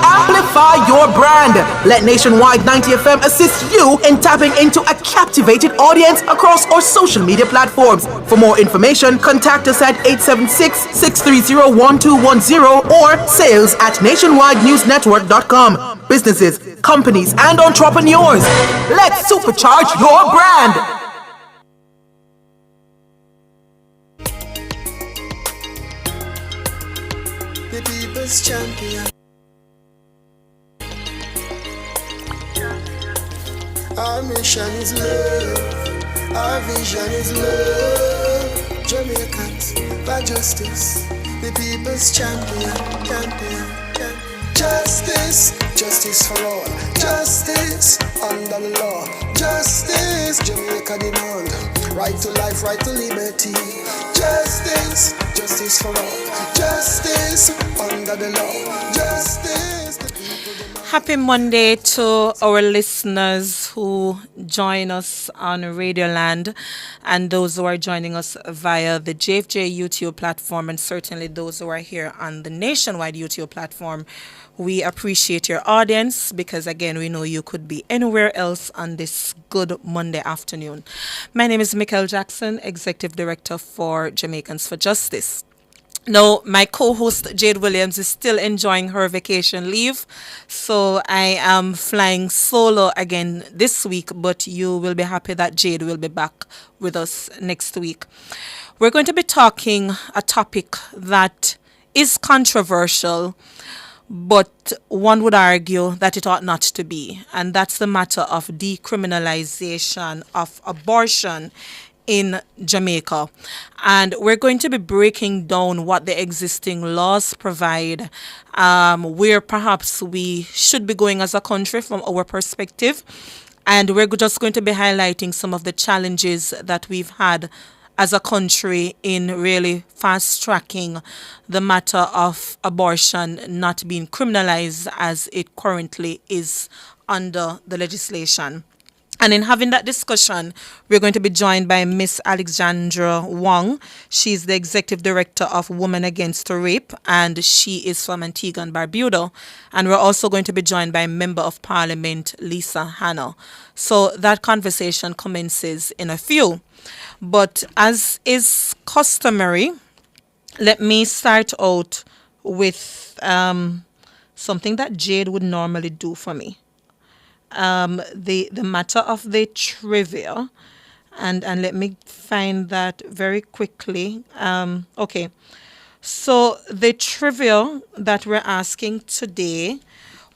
Amplify your brand. Let Nationwide 90 FM assist you in tapping into a captivated audience across our social media platforms. For more information, contact us at 876-630-1210 or sales@nationwidenewsnetwork.com. Businesses, companies, and entrepreneurs, let's supercharge your brand. The people's champion. Our mission is love, our vision is love. Jamaicans for justice, the people's champion, champion, champion. Justice, justice for all. Justice under the law. Justice, Jamaica demand. Right to life, right to liberty. Justice, justice for all. Justice under the law. Justice. Happy Monday to our listeners who join us on Radioland and those who are joining us via the JFJ YouTube platform, and certainly those who are here on the Nationwide YouTube platform. We appreciate your audience because, again, we know you could be anywhere else on this good Monday afternoon. My name is Michael Jackson, Executive Director for Jamaicans for Justice. Now, my co-host Jade Williams is still enjoying her vacation leave, so I am flying solo again this week, but you will be happy that Jade will be back with us next week. We're going to be talking a topic that is controversial, but one would argue that it ought not to be, and that's the matter of decriminalization of abortion in Jamaica. And we're going to be breaking down what the existing laws provide, where perhaps we should be going as a country from our perspective. And we're just going to be highlighting some of the challenges that we've had as a country in really fast tracking the matter of abortion not being criminalized as it currently is under the legislation. And in having that discussion, we're going to be joined by Miss Alexandra Wong. She's the Executive Director of Women Against Rape, and she is from Antigua and Barbuda. And we're also going to be joined by Member of Parliament Lisa Hanna. So that conversation commences in a few. But as is customary, let me start out with something that Jade would normally do for me. The matter of the trivia, and let me find that very quickly. Okay, so the trivia that we're asking today: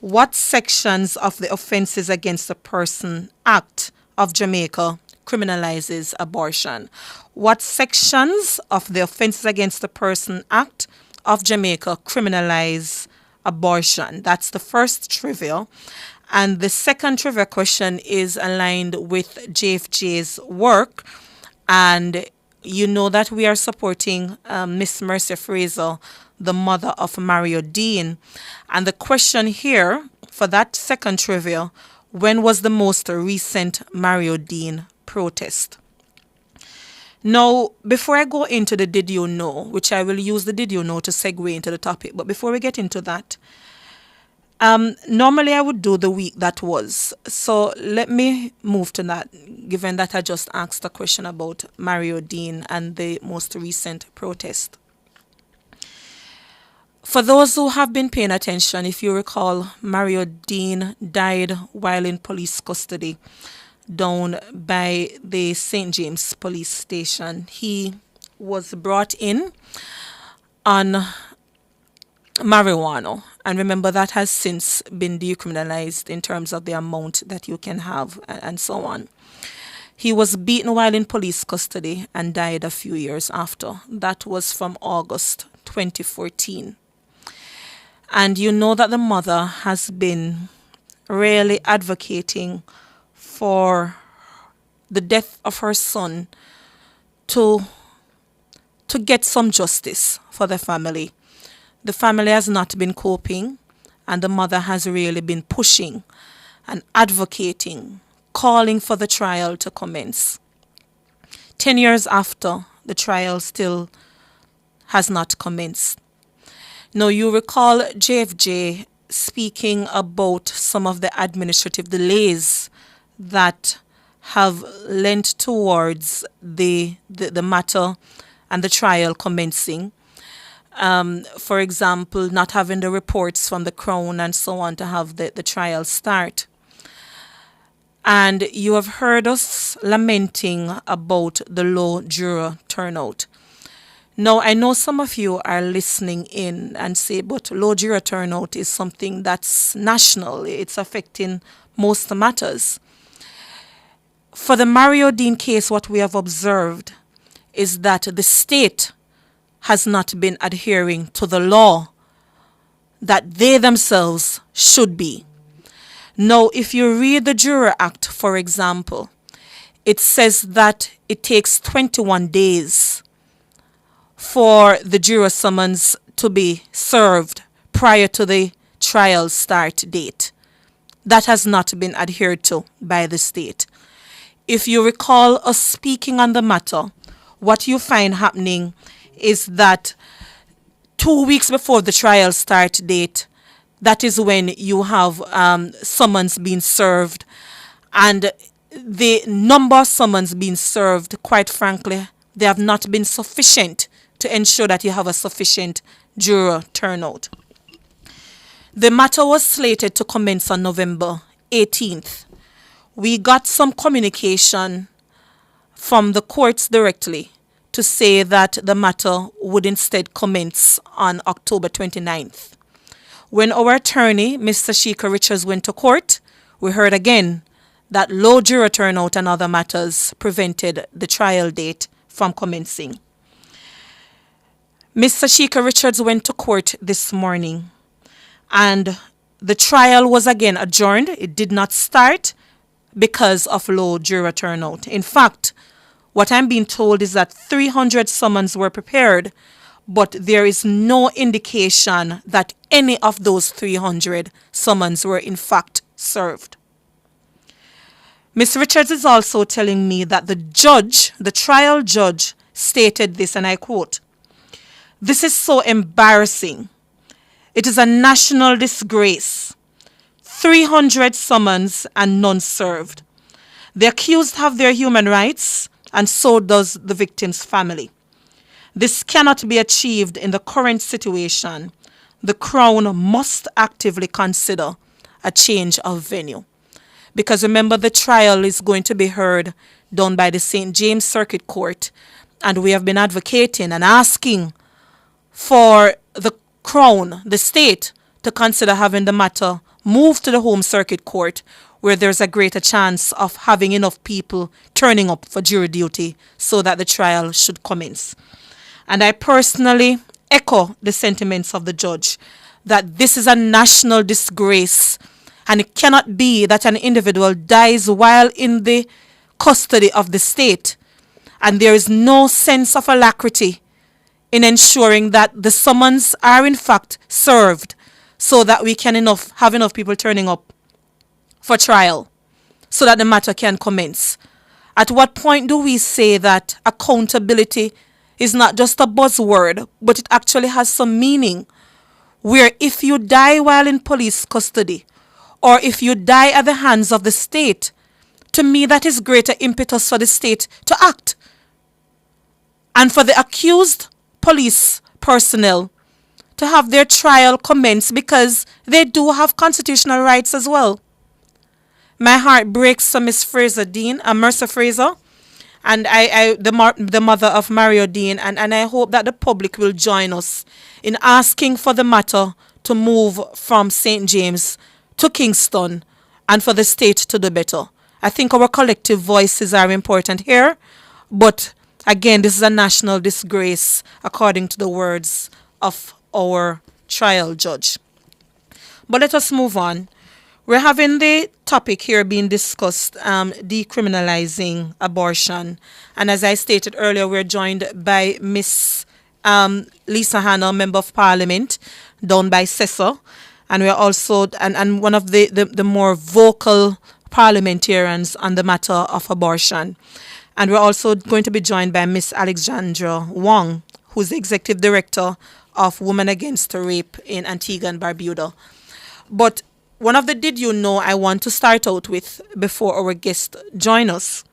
what sections of the Offences Against the Person Act of Jamaica criminalizes abortion? What sections of the Offences Against the Person Act of Jamaica criminalize abortion? That's the first trivia. And the second trivia question is aligned with JFJ's work. And you know that we are supporting Miss Mercy Fraser, the mother of Mario Dean. And the question here for that second trivia: when was the most recent Mario Dean protest? Now, before I go into the Did You Know, which I will use the Did You Know to segue into the topic, but before we get into that, normally I would do the week that was. So let me move to that, given that I just asked a question about Mario Dean and the most recent protest. For those who have been paying attention, if you recall, Mario Dean died while in police custody down by the St. James police station. He was brought in on marijuana, and remember that has since been decriminalized in terms of the amount that you can have and so on. He was beaten while in police custody and died a few years after. That was from August 2014. And you know that the mother has been really advocating for the death of her son to get some justice for the family. The family has not been coping, and the mother has really been pushing and advocating, calling for the trial to commence. 10 years after, the trial still has not commenced. Now, you recall JFJ speaking about some of the administrative delays that have lent towards the matter and the trial commencing. For example, not having the reports from the Crown and so on to have the trial start. And you have heard us lamenting about the low juror turnout. Now, I know some of you are listening in and say, but low juror turnout is something that's national. It's affecting most matters. For the Mario Dean case, what we have observed is that the state has not been adhering to the law that they themselves should be. Now, if you read the Juror Act, for example, it says that it takes 21 days for the juror summons to be served prior to the trial start date. That has not been adhered to by the state. If you recall us speaking on the matter, what you find happening is that 2 weeks before the trial start date, that is when you have summons being served, and the number of summons being served, quite frankly, they have not been sufficient to ensure that you have a sufficient juror turnout. The matter was slated to commence on November 18th. We got some communication from the courts directly to say that the matter would instead commence on October 29th. When our attorney, Mr. Sheikha Richards, went to court, we heard again that low juror turnout and other matters prevented the trial date from commencing. Mr. Sheikha Richards went to court this morning, and the trial was again adjourned. It did not start because of low juror turnout. In fact, what I'm being told is that 300 summons were prepared, but there is no indication that any of those 300 summons were in fact served. Ms. Richards is also telling me that the judge, the trial judge, stated this, and I quote, "This is so embarrassing. It is a national disgrace. 300 summons and none served. The accused have their human rights, and so does the victim's family. This cannot be achieved in the current situation. The Crown must actively consider a change of venue." Because remember, the trial is going to be heard down by the St. James Circuit Court, and we have been advocating and asking for the Crown, the state, to consider having the matter moved to the Home Circuit Court, where there's a greater chance of having enough people turning up for jury duty so that the trial should commence. And I personally echo the sentiments of the judge that this is a national disgrace, and it cannot be that an individual dies while in the custody of the state, and there is no sense of alacrity in ensuring that the summons are in fact served so that we can have enough people turning up for trial so that the matter can commence. At what point do we say that accountability is not just a buzzword, but it actually has some meaning, where if you die while in police custody, or if you die at the hands of the state, to me that is greater impetus for the state to act. And for the accused police personnel to have their trial commence, because they do have constitutional rights as well. My heart breaks for Miss Fraser Dean, Mercer Fraser, and the mother of Mario Dean, and I hope that the public will join us in asking for the matter to move from St. James to Kingston, and for the state to do better. I think our collective voices are important here, but again, this is a national disgrace, according to the words of our trial judge. But let us move on. We're having the topic here being discussed, decriminalizing abortion. And as I stated earlier, we're joined by Miss Lisa Hanna, Member of Parliament, down by Cessa. And we're also and one of the more vocal parliamentarians on the matter of abortion. And we're also going to be joined by Miss Alexandra Wong, who's the executive director of Women Against Rape in Antigua and Barbuda. But one of the did you know I want to start out with before our guest join us.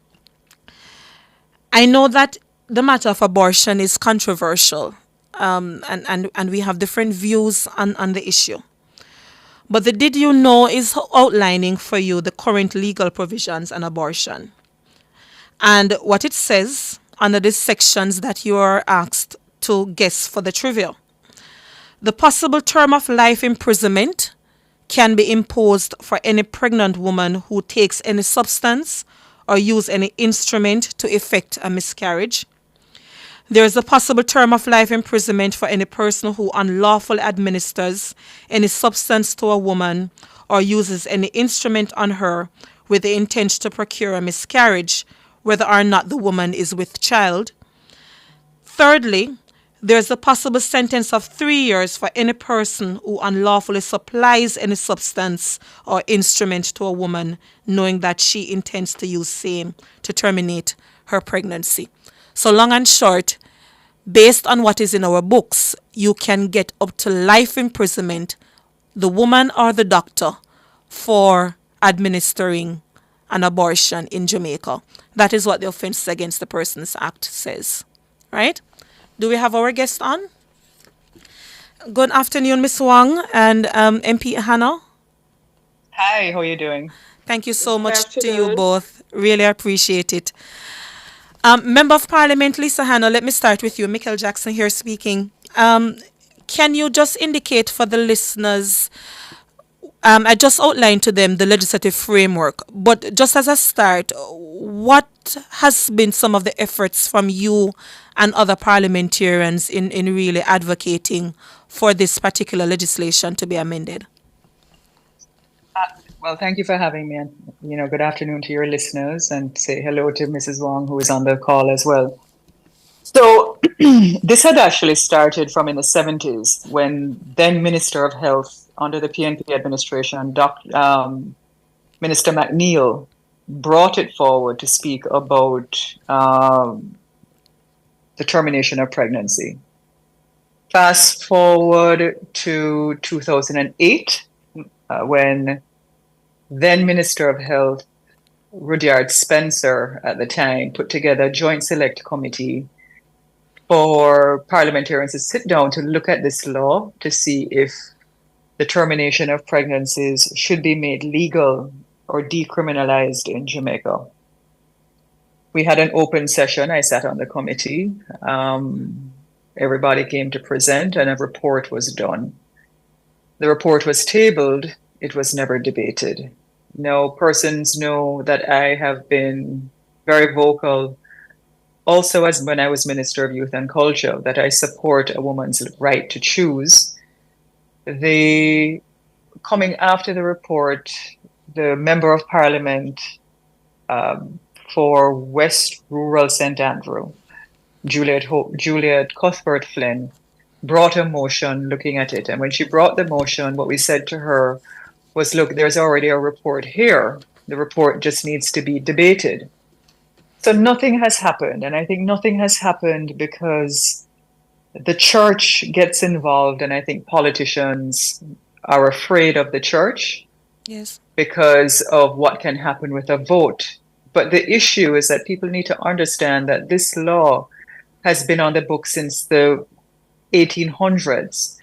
I know that the matter of abortion is controversial, and we have different views on the issue. But the did you know is outlining for you the current legal provisions on abortion. And what it says under the sections that you are asked to guess for the trivia. The possible term of life imprisonment can be imposed for any pregnant woman who takes any substance or use any instrument to effect a miscarriage. There is a possible term of life imprisonment for any person who unlawfully administers any substance to a woman or uses any instrument on her with the intent to procure a miscarriage, whether or not the woman is with child. Thirdly, there is a possible sentence of 3 years for any person who unlawfully supplies any substance or instrument to a woman, knowing that she intends to use same to terminate her pregnancy. So long and short, based on what is in our books, you can get up to life imprisonment, the woman or the doctor, for administering an abortion in Jamaica. That is what the Offences Against the Persons Act says. Right? Do we have our guest on? Good afternoon, Ms. Wong and MP Hannah. Hi, how are you doing? Thank you so much to you both. Really appreciate it. Member of Parliament Lisa Hannah, let me start with you. Michael Jackson here speaking. Can you just indicate for the listeners, I just outlined to them the legislative framework, but just as a start, what has been some of the efforts from you and other parliamentarians in really advocating for this particular legislation to be amended? Well, thank you for having me, and good afternoon to your listeners, and say hello to Mrs. Wong, who is on the call as well. So this had actually started from in the 70s when then Minister of Health under the PNP administration, Minister McNeil, brought it forward to speak about the termination of pregnancy. Fast forward to 2008, when then Minister of Health, Rudyard Spencer at the time, put together a joint select committee for parliamentarians to sit down to look at this law to see if the termination of pregnancies should be made legal or decriminalized in Jamaica. We had an open session. I sat on the committee. Everybody came to present and a report was done. The report was tabled. It was never debated. Now, persons know that I have been very vocal also as when I was Minister of Youth and Culture, that I support a woman's right to choose. Coming after the report, the Member of Parliament for West Rural St. Andrew, Juliet Cuthbert Flynn, brought a motion looking at it. And when she brought the motion, what we said to her was, look, there's already a report here. The report just needs to be debated. So nothing has happened. And I think nothing has happened because the church gets involved. And I think politicians are afraid of the church. Yes. Because of what can happen with a vote. But the issue is that people need to understand that this law has been on the books since the 1800s.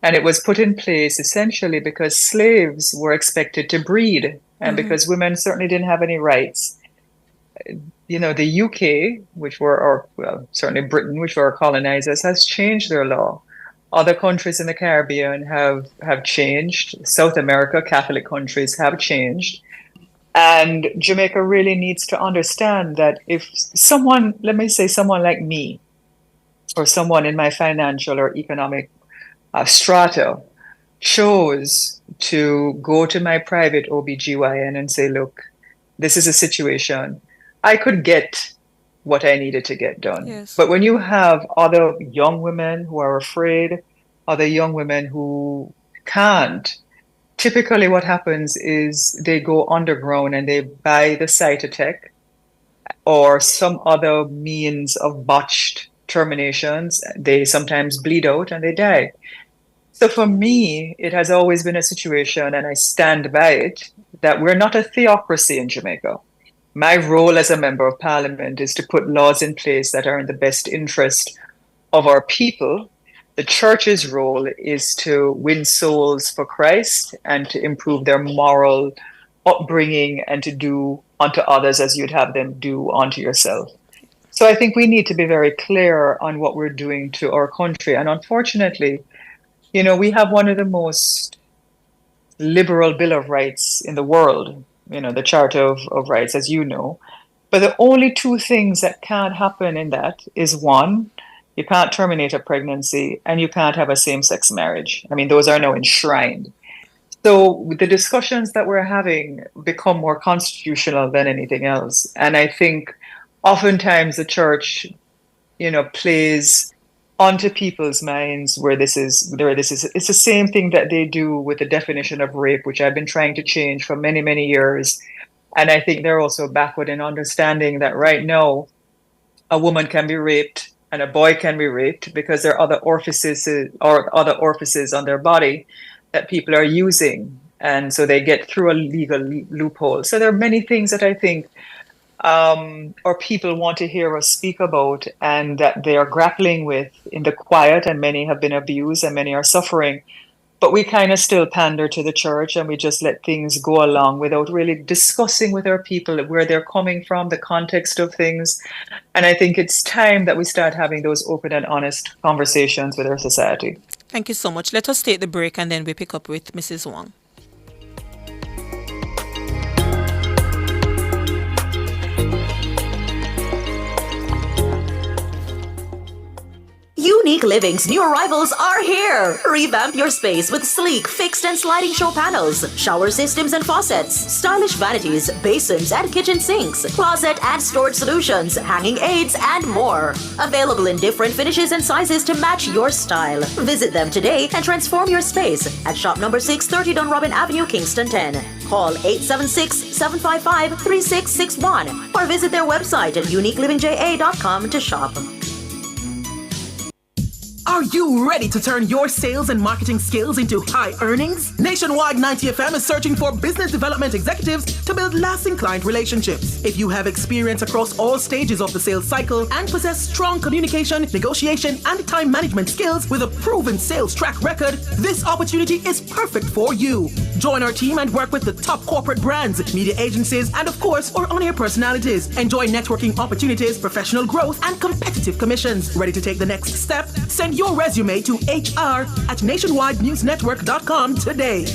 And it was put in place essentially because slaves were expected to breed and because women certainly didn't have any rights. The UK, certainly Britain, which were our colonizers, has changed their law. Other countries in the Caribbean have changed. South America, Catholic countries have changed. And Jamaica really needs to understand that if someone, let me say someone like me, or someone in my financial or economic strata chose to go to my private OBGYN and say, look, this is a situation, I could get what I needed to get done. Yes. But when you have other young women who are afraid, other young women who can't, typically what happens is they go underground and they buy the Cytotec or some other means of botched terminations. They sometimes bleed out and they die. So for me, it has always been a situation, and I stand by it, that we're not a theocracy in Jamaica. My role as a member of parliament is to put laws in place that are in the best interest of our people. The church's role is to win souls for Christ and to improve their moral upbringing and to do unto others as you'd have them do unto yourself. So I think we need to be very clear on what we're doing to our country. And unfortunately, we have one of the most liberal Bill of Rights in the world, the Charter of Rights, as you know. But the only two things that can't happen in that is one, you can't terminate a pregnancy and you can't have a same-sex marriage. I mean, those are now enshrined. So the discussions that we're having become more constitutional than anything else. And I think oftentimes the church, plays onto people's minds where this is. It's the same thing that they do with the definition of rape, which I've been trying to change for many, many years. And I think they're also backward in understanding that right now a woman can be raped and a boy can be raped because there are other orifices on their body that people are using. And so they get through a legal loophole. So there are many things that I think or people want to hear us speak about and that they are grappling with in the quiet, and many have been abused and many are suffering. But we kind of still pander to the church and we just let things go along without really discussing with our people where they're coming from, the context of things. And I think it's time that we start having those open and honest conversations with our society. Thank you so much. Let us take the break and then we pick up with Mrs. Wong. Unique Living's new arrivals are here. Revamp your space with sleek, fixed and sliding show panels, shower systems and faucets, stylish vanities, basins and kitchen sinks, closet and storage solutions, hanging aids and more. Available in different finishes and sizes to match your style. Visit them today and transform your space at shop number 630 Dunrobin Avenue, Kingston 10. Call 876-755-3661 or visit their website at uniquelivingja.com to shop. Are you ready to turn your sales and marketing skills into high earnings? Nationwide 90 FM is searching for business development executives to build lasting client relationships. If you have experience across all stages of the sales cycle and possess strong communication, negotiation, and time management skills with a proven sales track record, this opportunity is perfect for you. Join our team and work with the top corporate brands, media agencies, and of course, our on-air personalities. Enjoy networking opportunities, professional growth, and competitive commissions. Ready to take the next step? Send your resume to hr@nationwidenewsnetwork.com today.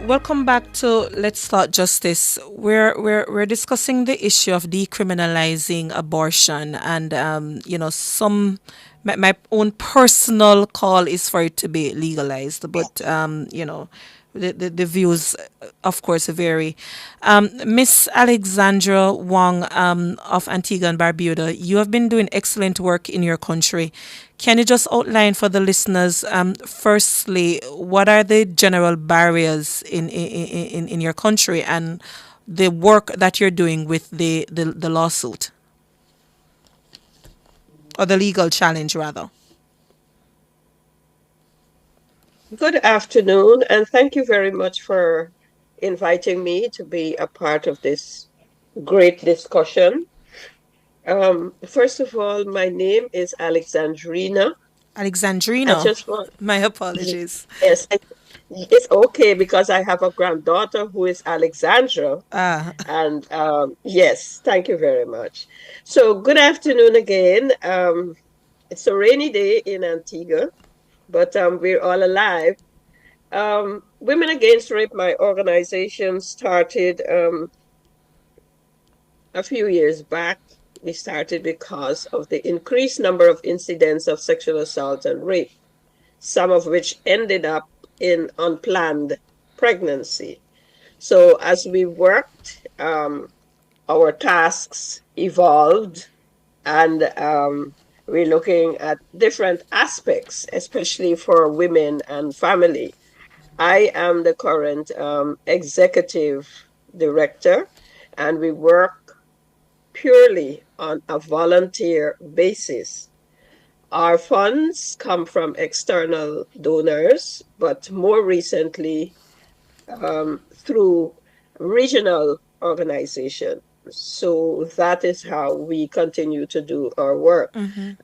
Welcome back to Let's Start Justice. We're discussing the issue of decriminalizing abortion, and my own personal call is for it to be legalized, but the views, of course, vary. Miss Alexandra Wong of Antigua and Barbuda, you have been doing excellent work in your country. Can you just outline for the listeners, firstly, what are the general barriers in your country and the work that you're doing with the lawsuit? Or the legal challenge, rather. Good afternoon, and thank you very much for inviting me to be a part of this great discussion. First of all, my name is Alexandrina. Alexandrina? My apologies. Yes, it's okay because I have a granddaughter who is Alexandra. And yes, thank you very much. So good afternoon again. It's a rainy day in Antigua, but we're all alive. Women Against Rape, my organization, started a few years back. We started because of the increased number of incidents of sexual assault and rape, some of which ended up in unplanned pregnancy. So as we worked our tasks evolved, and we're looking at different aspects, especially for women and family. I am the current executive director, and we work purely on a volunteer basis. Our funds come from external donors, but more recently through regional organizations. So that is how we continue to do our work.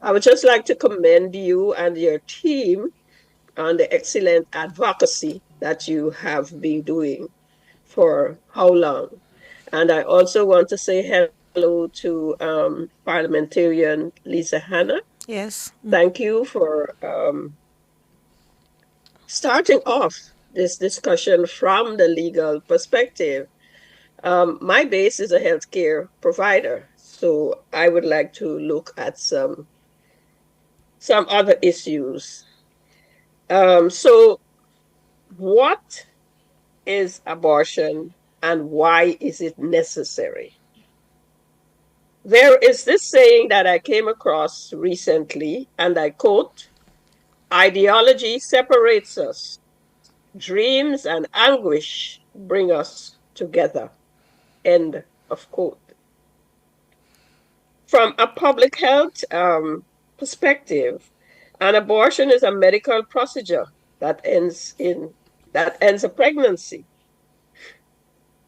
I would just like to commend you and your team on the excellent advocacy that you have been doing for how long. And I also want to say hello to parliamentarian Lisa Hanna. Yes. Thank you for starting off this discussion from the legal perspective. My base is a healthcare provider, so I would like to look at some other issues. So, what is abortion and why is it necessary? There is this saying that I came across recently, and I quote: "Ideology separates us, dreams and anguish bring us together." End of quote. From a public health perspective, an abortion is a medical procedure that ends a pregnancy.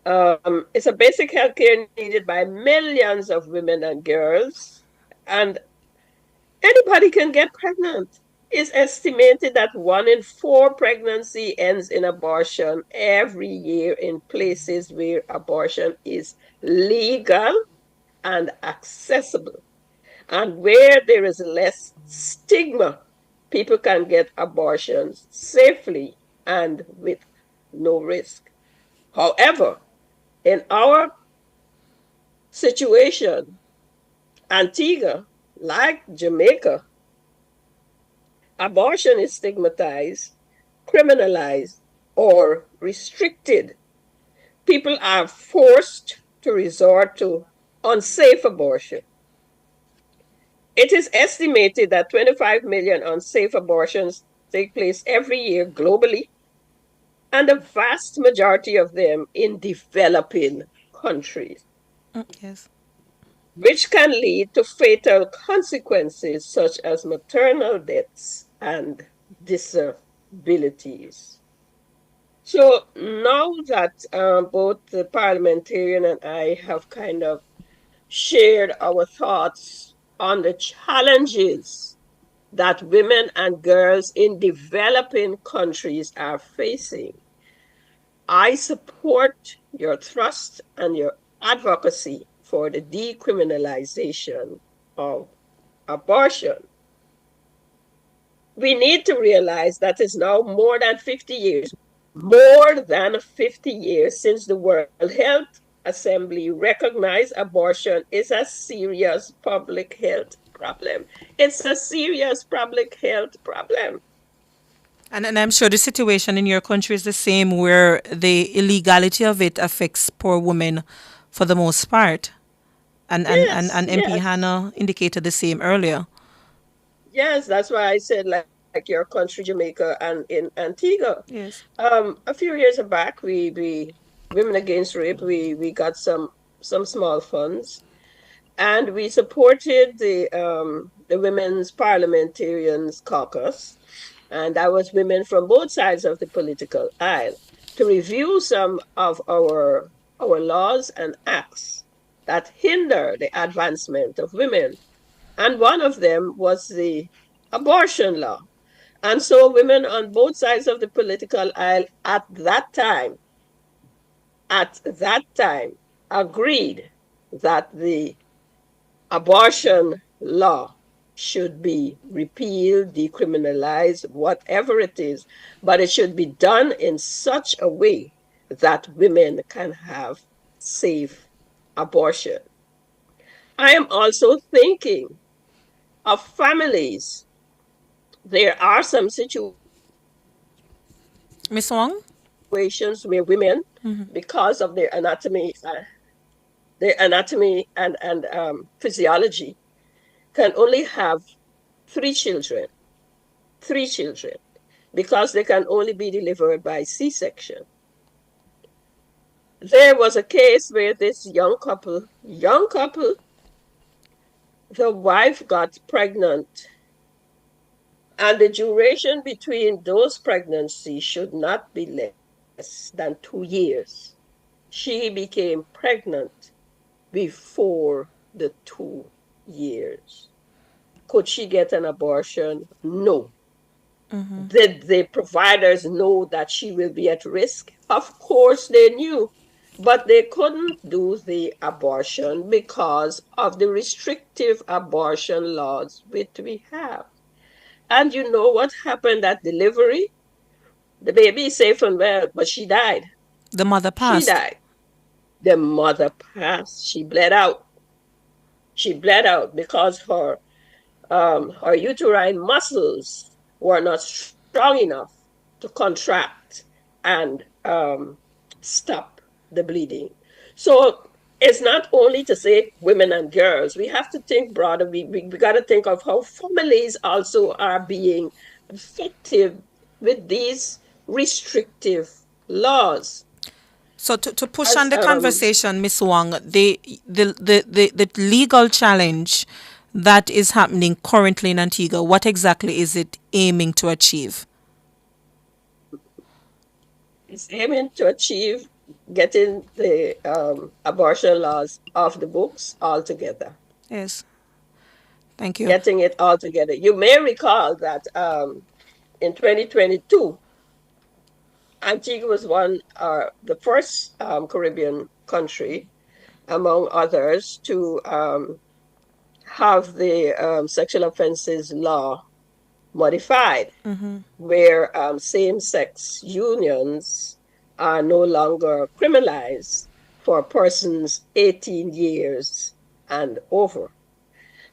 It's a basic healthcare needed by millions of women and girls, and anybody can get pregnant. It's estimated that 1 in 4 pregnancy ends in abortion every year in places where abortion is legal and accessible. And where there is less stigma, people can get abortions safely and with no risk. However, in our situation, Antigua, like Jamaica, abortion is stigmatized, criminalized, or restricted. People are forced to resort to unsafe abortion. It is estimated that 25 million unsafe abortions take place every year globally, and the vast majority of them in developing countries, Yes. which can lead to fatal consequences such as maternal deaths and disabilities. So now that both the parliamentarian and I have kind of shared our thoughts on the challenges that women and girls in developing countries are facing, I support your thrust and your advocacy for the decriminalization of abortion. We need to realize that it's now more than 50 years since the World Health Assembly recognized abortion is a serious public health problem. It's a serious public health problem. And I'm sure the situation in your country is the same, where the illegality of it affects poor women for the most part. And Yes, MP yes, Hannah indicated the same earlier. yes. That's why I said like your country, Jamaica, and in Antigua. Yes. A few years back, we Women Against Rape, we got some small funds, and we supported the Women's Parliamentarians Caucus, and that was women from both sides of the political aisle, to review some of our laws and acts that hinder the advancement of women. And one of them was the abortion law. And so women on both sides of the political aisle at that time agreed that the abortion law should be repealed, decriminalized, whatever it is, but it should be done in such a way that women can have safe abortion. I am also thinking of families. There are some situations where women, Miss Wong? because of their anatomy, they the anatomy and physiology, can only have three children, because they can only be delivered by C-section. There was a case where this young couple, the wife got pregnant, and the duration between those pregnancies should not be less than 2 years. She became pregnant before the 2 years. Could she get an abortion? No. Did the providers know that she will be at risk? Of course they knew, but they couldn't do the abortion because of the restrictive abortion laws which we have. And you know what happened at delivery? The baby is safe and well, but she died. The mother passed. She died. The mother passed. She bled out. Because her uterine muscles were not strong enough to contract and stop the bleeding. So it's not only to say women and girls. We have to think broader. We got to think of how families also are being affected with these restrictive laws. So to push on the conversation, Miss Wong, the legal challenge that is happening currently in Antigua, what exactly is it aiming to achieve? It's aiming to achieve getting the abortion laws off the books altogether. Yes. Thank you. Getting it all together. You may recall that in 2022, Antigua was the first Caribbean country, among others, to have the sexual offenses law modified, where same-sex unions are no longer criminalized for persons 18 years and over.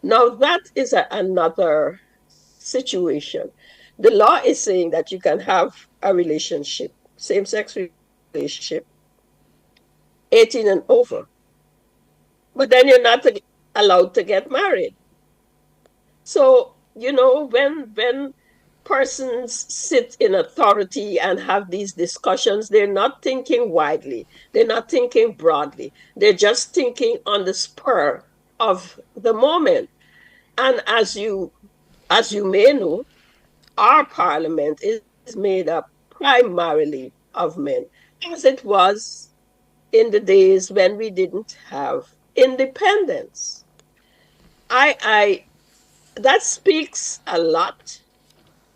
Now, that is another situation. The law is saying that you can have a relationship, same-sex relationship, 18 and over. But then you're not allowed to get married. So, when persons sit in authority and have these discussions, they're not thinking widely. They're not thinking broadly. They're just thinking on the spur of the moment. And as you may know, our parliament is made up primarily of men, as it was in the days when we didn't have independence. That speaks a lot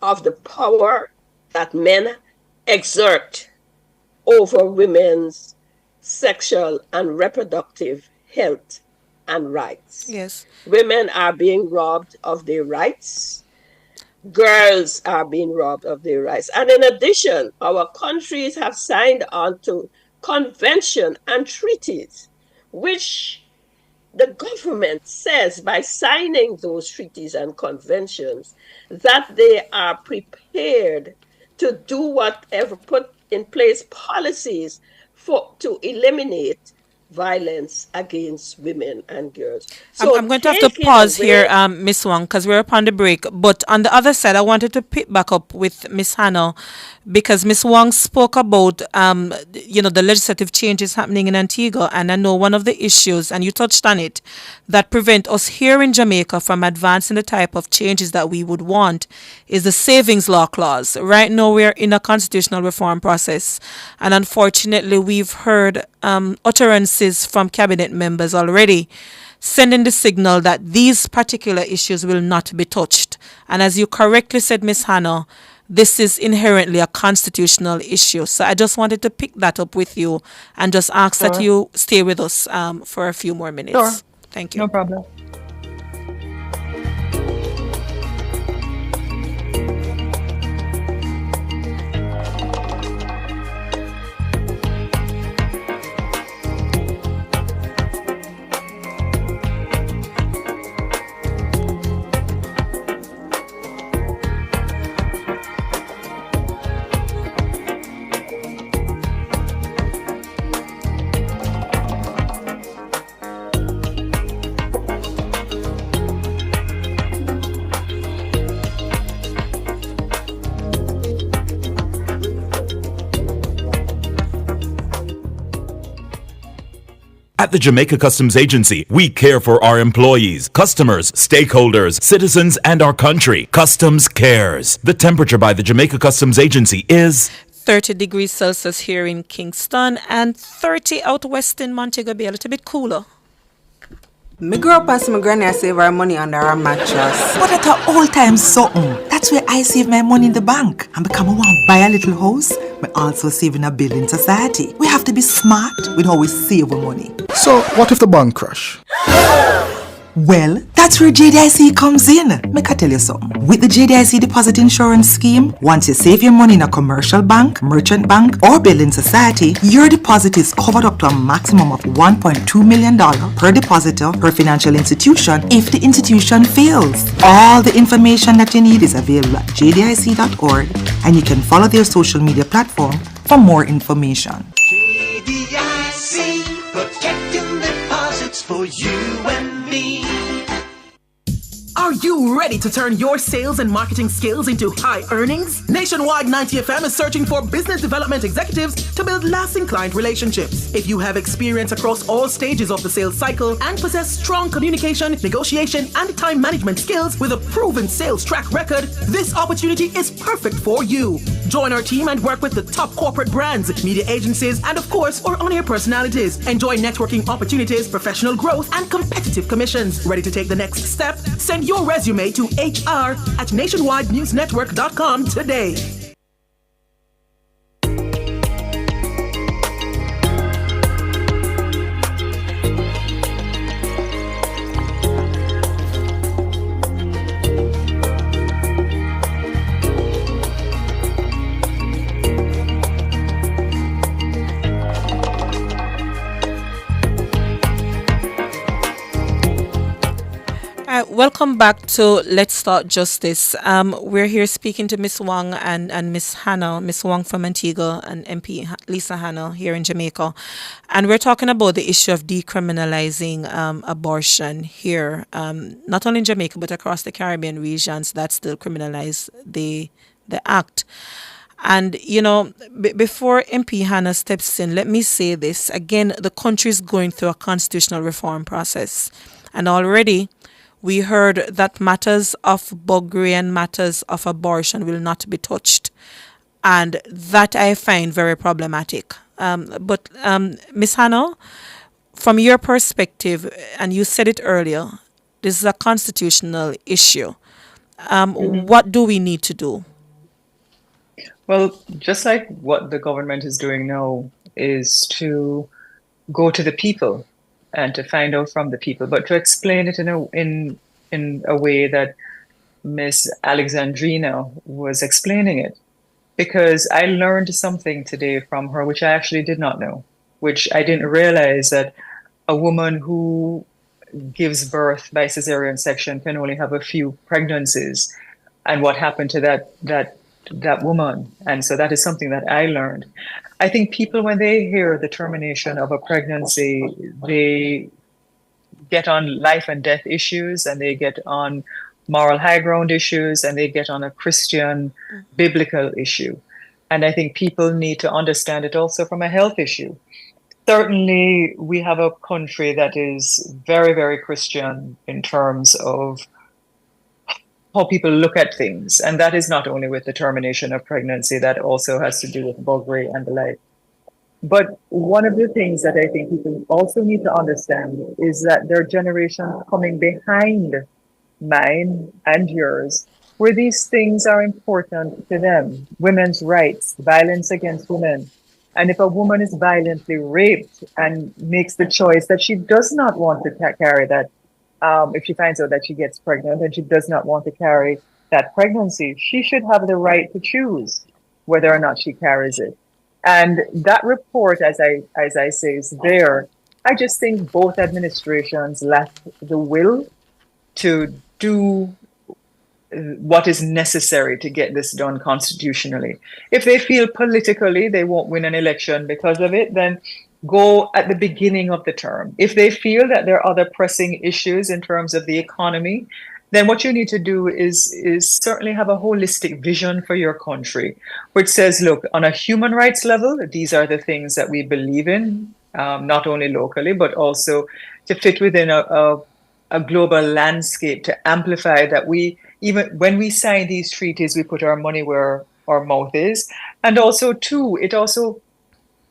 of the power that men exert over women's sexual and reproductive health and rights. Yes. Women are being robbed of their rights. Girls are being robbed of their rights. And in addition, our countries have signed on to conventions and treaties, which the government says by signing those treaties and conventions that they are prepared to do whatever, put in place policies to eliminate violence against women and girls. So I'm going to have to pause here, Miss Wong, because we're upon the break. But on the other side, I wanted to pick back up with Miss Hannah, because Miss Wong spoke about, the legislative changes happening in Antigua, and I know one of the issues, and you touched on it, that prevent us here in Jamaica from advancing the type of changes that we would want is the savings law clause. Right now, we're in a constitutional reform process, and unfortunately, we've heard utterances from cabinet members already sending the signal that these particular issues will not be touched. And as you correctly said, Ms. Hannah, this is inherently a constitutional issue. So I just wanted to pick that up with you and just ask that you stay with us for a few more minutes. Sure. Thank you. No problem. At the Jamaica Customs Agency, we care for our employees, customers, stakeholders, citizens, and our country. Customs cares. The temperature by the Jamaica Customs Agency is 30 degrees Celsius here in Kingston and 30 out west in Montego Bay, a little bit cooler. Me grew up as my granny save her money under her mattress. But at an old time something. That's where I save my money in the bank. And become I want to buy a little house, but also save in a building society. We have to be smart with how we save our money. So what if the bank crash? Well, that's where JDIC comes in. Make I tell you something. With the JDIC Deposit Insurance Scheme, once you save your money in a commercial bank, merchant bank, or building society, your deposit is covered up to a maximum of $1.2 million per depositor per financial institution if the institution fails. All the information that you need is available at jdic.org, and you can follow their social media platform for more information. JDIC, protecting deposits for you and me. Are you ready to turn your sales and marketing skills into high earnings? Nationwide 90 FM is searching for business development executives to build lasting client relationships. If you have experience across all stages of the sales cycle and possess strong communication, negotiation, and time management skills with a proven sales track record, this opportunity is perfect for you. Join our team and work with the top corporate brands, media agencies, and of course, our on-air personalities. Enjoy networking opportunities, professional growth, and competitive commissions. Ready to take the next step? Send your resume to hr@nationwidenewsnetwork.com today. Welcome back to Let's Start Justice. We're here speaking to Miss Wong and Miss Hannah, Miss Wong from Antigua and MP Lisa Hannah here in Jamaica. And we're talking about the issue of decriminalizing abortion here, not only in Jamaica, but across the Caribbean regions that still criminalize the act. And, you know, before MP Hannah steps in, let me say this. Again, the country is going through a constitutional reform process. And already we heard that matters of buggery and matters of abortion will not be touched. And that I find very problematic. But Ms. Hannah, from your perspective, and you said it earlier, this is a constitutional issue. What do we need to do? Well, just like what the government is doing now is to go to the people and to find out from the people, but to explain it in a way that Miss Alexandrina was explaining it. Because I learned something today from her, which I actually did not know, which I didn't realize, that a woman who gives birth by cesarean section can only have a few pregnancies, and what happened to that woman. And so that is something that I learned. I think people, when they hear the termination of a pregnancy, they get on life and death issues, and they get on moral high ground issues, and they get on a Christian biblical issue. And I think people need to understand it also from a health issue. Certainly, we have a country that is very, very Christian in terms of how people look at things. And that is not only with the termination of pregnancy, that also has to do with buggery and the like. But one of the things that I think people also need to understand is that there are generations coming behind mine and yours, where these things are important to them. Women's rights, violence against women. And if a woman is violently raped and makes the choice that she does not want to carry that, if she finds out that she gets pregnant and she does not want to carry that pregnancy, she should have the right to choose whether or not she carries it. And that report, as I say, is there. I just think both administrations lack the will to do what is necessary to get this done constitutionally. If they feel politically they won't win an election because of it, then go at the beginning of the term. If they feel that there are other pressing issues in terms of the economy, then what you need to do is certainly have a holistic vision for your country, which says, look, on a human rights level, these are the things that we believe in not only locally, but also to fit within a global landscape, to amplify that we, even when we sign these treaties, we put our money where our mouth is. And also, too, it also,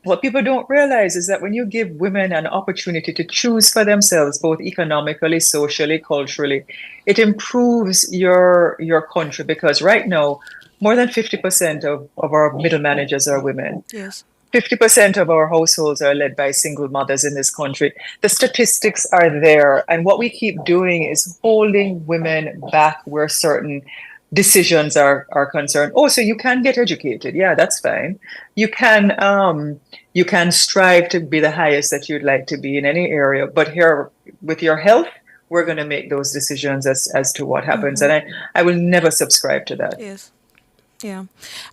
what people don't realize is that when you give women an opportunity to choose for themselves, both economically, socially, culturally, it improves your country, because right now, more than 50% of our middle managers are women. Yes. 50% of our households are led by single mothers in this country. The statistics are there. And what we keep doing is holding women back where certain decisions are concerned. Oh, so you can get educated. Yeah, that's fine. You can strive to be the highest that you'd like to be in any area. But here, with your health, we're going to make those decisions as to what happens. And I will never subscribe to that. Yes. Yeah.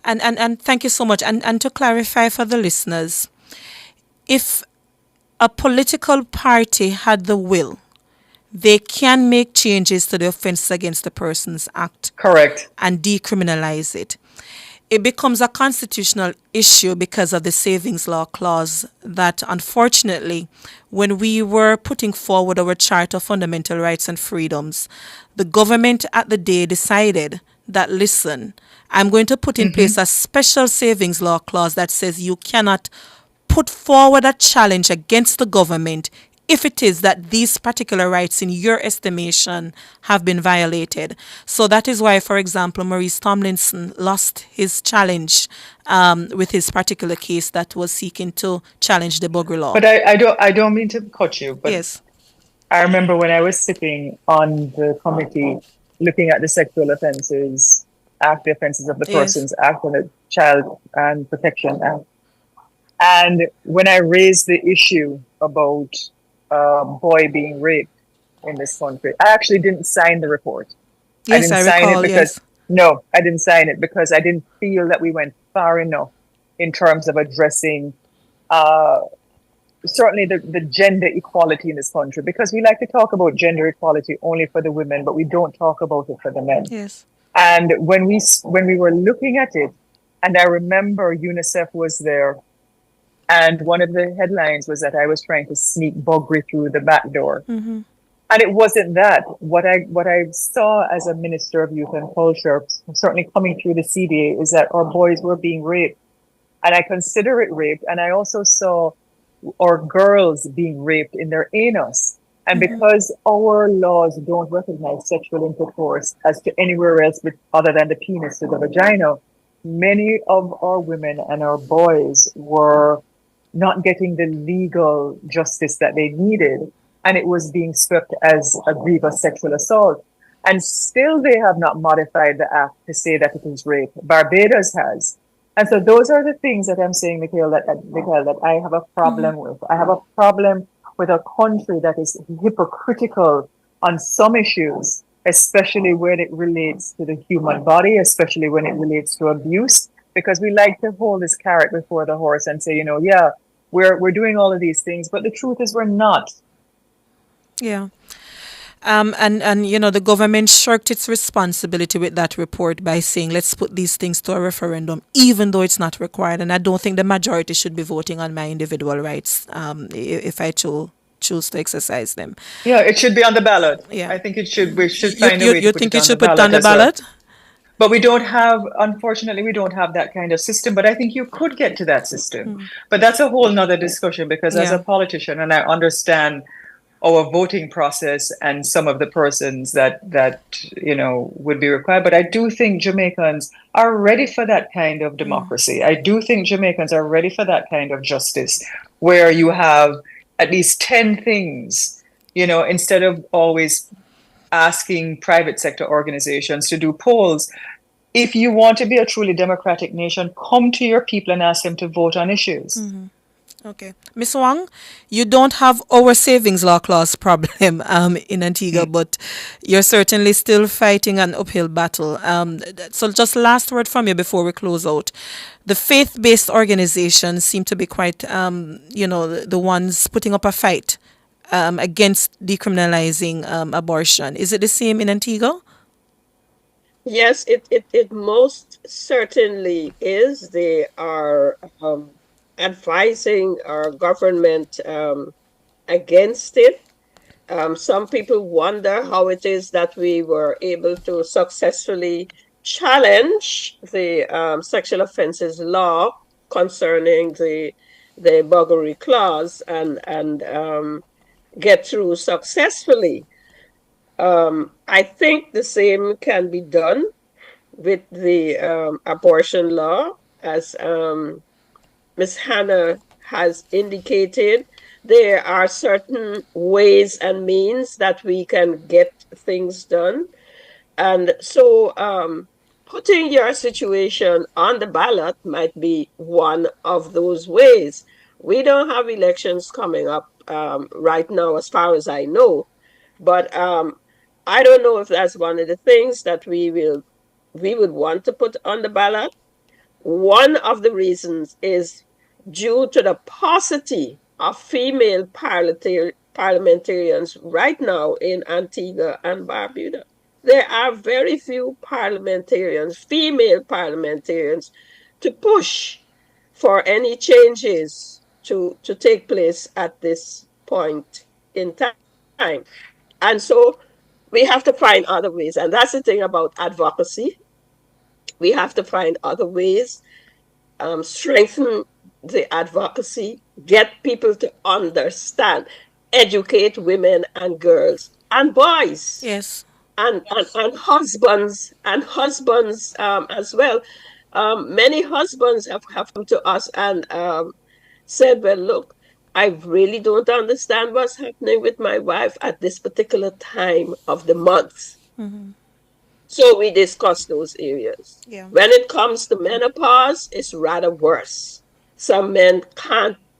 And thank you so much. And to clarify for the listeners, if a political party had the will, they can make changes to the Offences Against the Persons Act. Correct. And decriminalize it. It becomes a constitutional issue because of the savings law clause that, unfortunately, when we were putting forward our Charter of Fundamental Rights and Freedoms, the government at the day decided that, listen, I'm going to put in place a special savings law clause that says you cannot put forward a challenge against the government if it is that these particular rights in your estimation have been violated. So that is why, for example, Maurice Tomlinson lost his challenge with his particular case that was seeking to challenge the Buggery law. But I don't mean to cut you, but yes. I remember when I was sitting on the committee looking at the Sexual Offences Act, the Offences of the Persons Act, and the Child and Protection Act. And when I raised the issue about boy being raped in this country, I actually didn't sign the report. Yes, I recall, yes. No, I didn't sign it because I didn't feel that we went far enough in terms of addressing certainly the gender equality in this country, because we like to talk about gender equality only for the women, but we don't talk about it for the men. Yes. And when we were looking at it, and I remember UNICEF was there, and one of the headlines was that I was trying to sneak buggery through the back door. Mm-hmm. And it wasn't that. What I saw as a Minister of Youth and Culture, certainly coming through the CDA, is that our boys were being raped. And I consider it rape. And I also saw our girls being raped in their anus. And because our laws don't recognize sexual intercourse as to anywhere else other than the penis to the vagina, many of our women and our boys were not getting the legal justice that they needed. And it was being swept as a grievous sexual assault. And still they have not modified the act to say that it is rape. Barbados has. And so those are the things that I'm saying, Mikhail, that I have a problem with. I have a problem with a country that is hypocritical on some issues, especially when it relates to the human body, especially when it relates to abuse, because we like to hold this carrot before the horse and say, yeah, we're doing all of these things, but the truth is we're not. Yeah. And the government shirked its responsibility with that report by saying, let's put these things to a referendum, even though it's not required. And I don't think the majority should be voting on my individual rights if I choose to exercise them. Yeah, it should be on the ballot. Yeah. I think it should. We should find a way to you put think it it on should the put it on the ballot? Well. But we don't have, unfortunately, we don't have that kind of system. But I think you could get to that system. But that's a whole nother discussion, because as a politician, and I understand our voting process and some of the persons that would be required. But I do think Jamaicans are ready for that kind of democracy. I do think Jamaicans are ready for that kind of justice, where you have at least 10 things, instead of always asking private sector organizations to do polls. If you want to be a truly democratic nation, come to your people and ask them to vote on issues. Okay. Ms. Wang, you don't have our savings law clause problem in Antigua, but you're certainly still fighting an uphill battle. So just last word from you before we close out. The faith-based organizations seem to be quite, the ones putting up a fight against decriminalizing abortion. Is it the same in Antigua? Yes, it most certainly is. They are advising our government against it. Some people wonder how it is that we were able to successfully challenge the sexual offences law concerning the buggery clause and get through successfully. I think the same can be done with the abortion law, as Ms. Hannah has indicated. There are certain ways and means that we can get things done. And so putting your situation on the ballot might be one of those ways. We don't have elections coming up right now, as far as I know, but I don't know if that's one of the things that we would want to put on the ballot. One of the reasons is due to the paucity of female parliamentarians right now in Antigua and Barbuda. There are very few parliamentarians, female parliamentarians, to push for any changes to take place at this point in time. And so we have to find other ways. And that's the thing about advocacy. We have to find other ways, strengthen the advocacy, get people to understand, educate women and girls and boys. Yes. And husbands as well. Many husbands have come to us and said, well, look, I really don't understand what's happening with my wife at this particular time of the month. Mm-hmm. So we discuss those areas. Yeah. When it comes to menopause, it's rather worse. Some men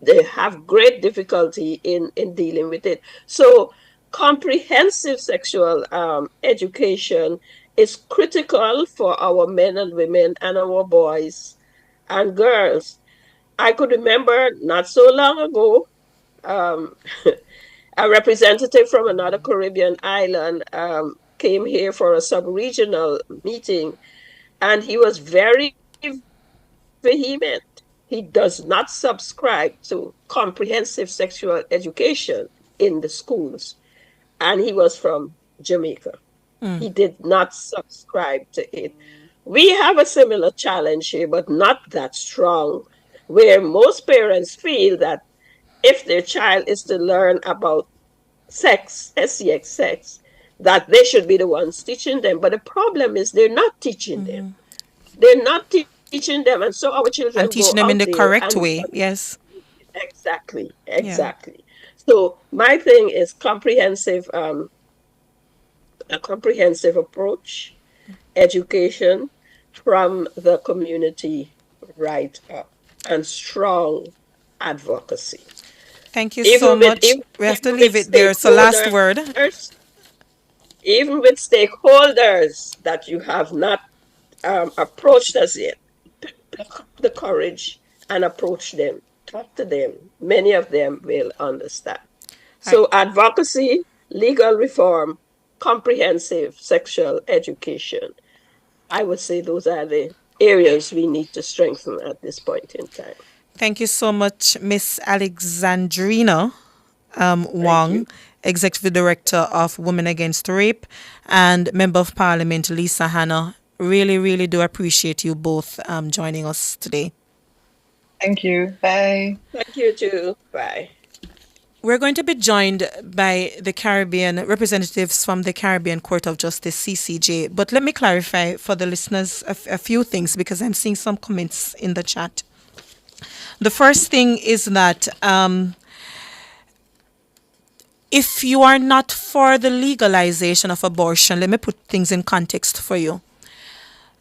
they have great difficulty in dealing with it. So comprehensive sexual education is critical for our men and women and our boys and girls. I could remember not so long ago, a representative from another Caribbean island came here for a sub-regional meeting, and he was very vehement. He does not subscribe to comprehensive sexual education in the schools. And he was from Jamaica. He did not subscribe to it. We have a similar challenge here, but not that strong, where most parents feel that if their child is to learn about sex, sex, that they should be the ones teaching them. But the problem is they're not teaching them. They're not teaching them. And so our children and teaching them in the correct way. Yes. Exactly. Yeah. So my thing is a comprehensive approach, education from the community right up, and strong advocacy. Thank you so much. We have to leave it there. So last word. Even with stakeholders that you have not approached us yet, pick up the courage and approach them. Talk to them. Many of them will understand. So advocacy, legal reform, comprehensive sexual education. I would say those are the areas we need to strengthen at this point in time. Thank you so much, Miss Alexandrina Wong, Executive Director of Women Against Rape, and Member of Parliament Lisa Hannah. Really, really do appreciate you both joining us today. Thank you. Bye. Thank you too. Bye. We're going to be joined by the Caribbean representatives from the Caribbean Court of Justice, CCJ. But let me clarify for the listeners a few things, because I'm seeing some comments in the chat. The first thing is that if you are not for the legalization of abortion, let me put things in context for you.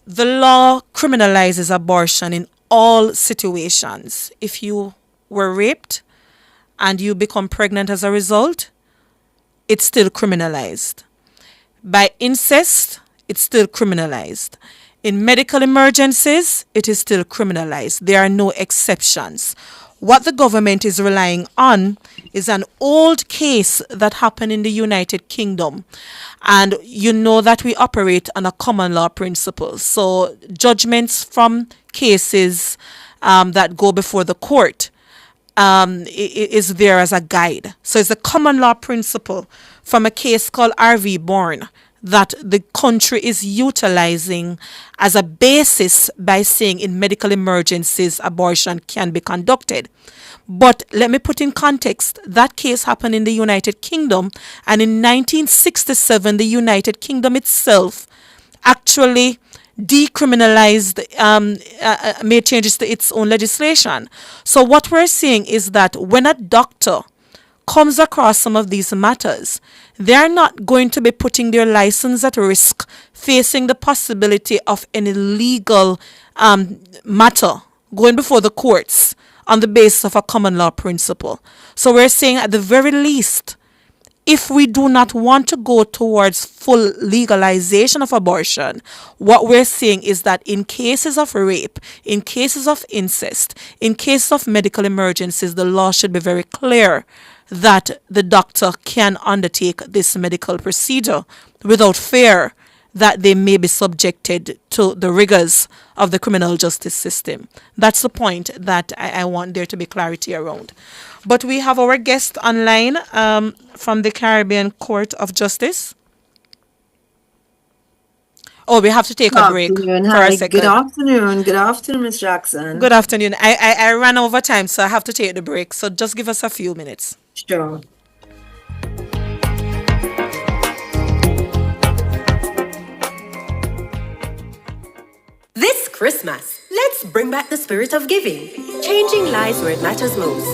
The law criminalizes abortion in all situations. If you were raped and you become pregnant as a result, it's still criminalized. By incest, it's still criminalized. In medical emergencies, it is still criminalized. There are no exceptions. What the government is relying on is an old case that happened in the United Kingdom. And you know that we operate on a common law principle. So judgments from cases that go before the court is there as a guide. So it's a common law principle from a case called R.V. Bourne that the country is utilizing as a basis by saying in medical emergencies abortion can be conducted. But let me put in context, that case happened in the United Kingdom, and in 1967 the United Kingdom itself actually decriminalized, made changes to its own legislation. So what we're seeing is that when a doctor comes across some of these matters, they're not going to be putting their license at risk, facing the possibility of any legal matter going before the courts on the basis of a common law principle. So we're saying at the very least, if we do not want to go towards full legalization of abortion, what we're saying is that in cases of rape, in cases of incest, in cases of medical emergencies, the law should be very clear that the doctor can undertake this medical procedure without fear that they may be subjected to the rigors of the criminal justice system. That's the point that I want there to be clarity around. But we have our guest online from the Caribbean Court of Justice. Oh, we have to take a break for a second. Good afternoon. Good afternoon, Ms. Jackson. Good afternoon. I ran over time, so I have to take the break. So just give us a few minutes. Sure. This Christmas, let's bring back the spirit of giving, changing lives where it matters most.